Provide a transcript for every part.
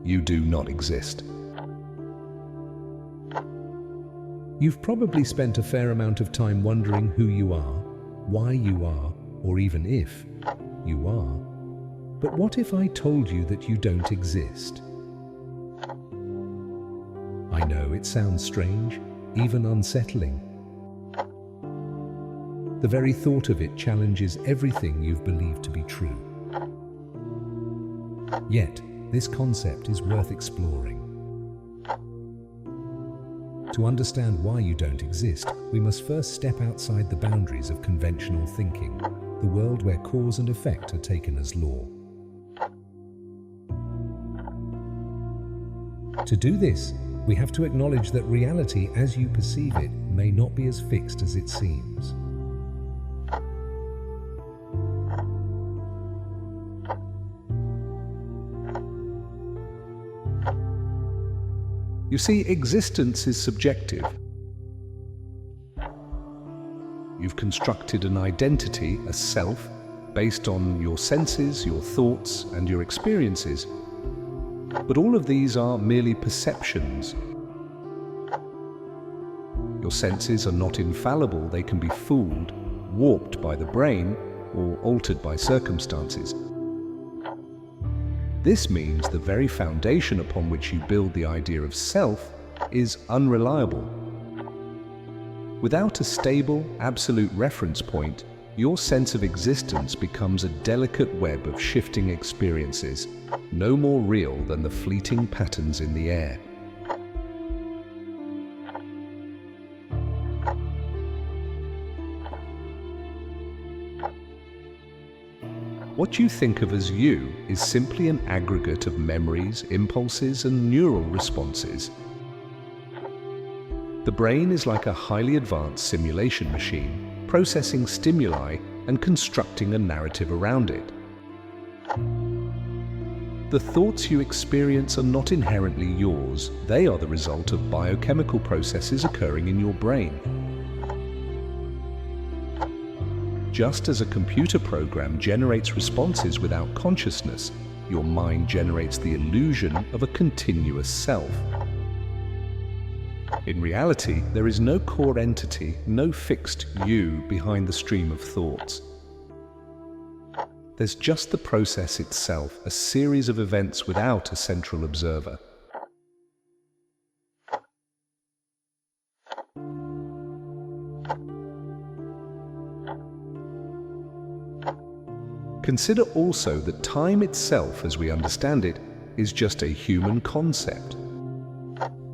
You do not exist. You've probably spent a fair amount of time wondering who you are, why you are, or even if you are. But what if I told you that you don't exist? I know it sounds strange, even unsettling. The very thought of it challenges everything you've believed to be true. Yet, this concept is worth exploring. To understand why you don't exist, we must first step outside the boundaries of conventional thinking, the world where cause and effect are taken as law. To do this, we have to acknowledge that reality as you perceive it may not be as fixed as it seems. You see, existence is subjective. You've constructed an identity, a self, based on your senses, your thoughts, and your experiences. But all of these are merely perceptions. Your senses are not infallible. They can be fooled, warped by the brain, or altered by circumstances. This means the very foundation upon which you build the idea of self is unreliable. Without a stable, absolute reference point, your sense of existence becomes a delicate web of shifting experiences, no more real than the fleeting patterns in the air. What you think of as you is simply an aggregate of memories, impulses, and neural responses. The brain is like a highly advanced simulation machine, processing stimuli and constructing a narrative around it. The thoughts you experience are not inherently yours. They are the result of biochemical processes occurring in your brain. Just as a computer program generates responses without consciousness, your mind generates the illusion of a continuous self. In reality, there is no core entity, no fixed you behind the stream of thoughts. There's just the process itself, a series of events without a central observer. Consider also that time itself, as we understand it, is just a human concept.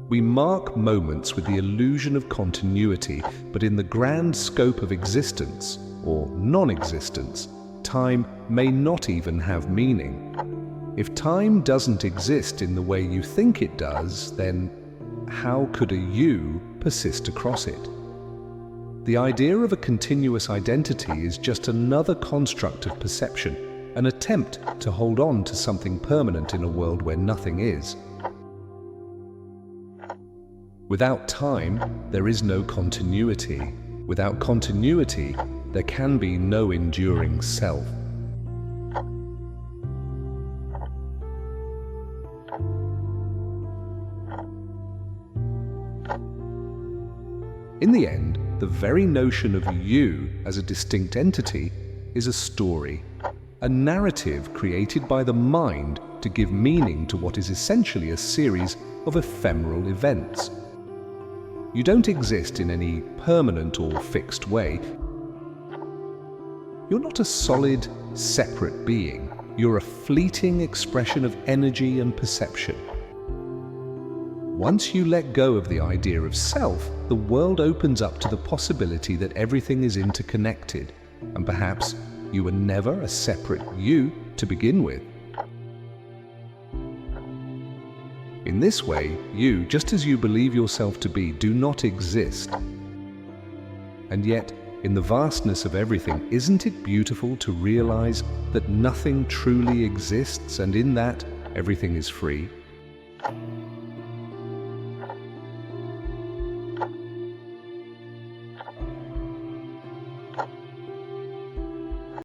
We mark moments with the illusion of continuity, but in the grand scope of existence, or non-existence, time may not even have meaning. If time doesn't exist in the way you think it does, then how could a you persist across it? The idea of a continuous identity is just another construct of perception, an attempt to hold on to something permanent in a world where nothing is. Without time, there is no continuity. Without continuity, there can be no enduring self. In the end, the very notion of you as a distinct entity is a story, a narrative created by the mind to give meaning to what is essentially a series of ephemeral events. You don't exist in any permanent or fixed way. You're not a solid, separate being. You're a fleeting expression of energy and perception. Once you let go of the idea of self, the world opens up to the possibility that everything is interconnected, and perhaps you were never a separate you to begin with. In this way, you, just as you believe yourself to be, do not exist. And yet, in the vastness of everything, isn't it beautiful to realize that nothing truly exists, and in that, everything is free?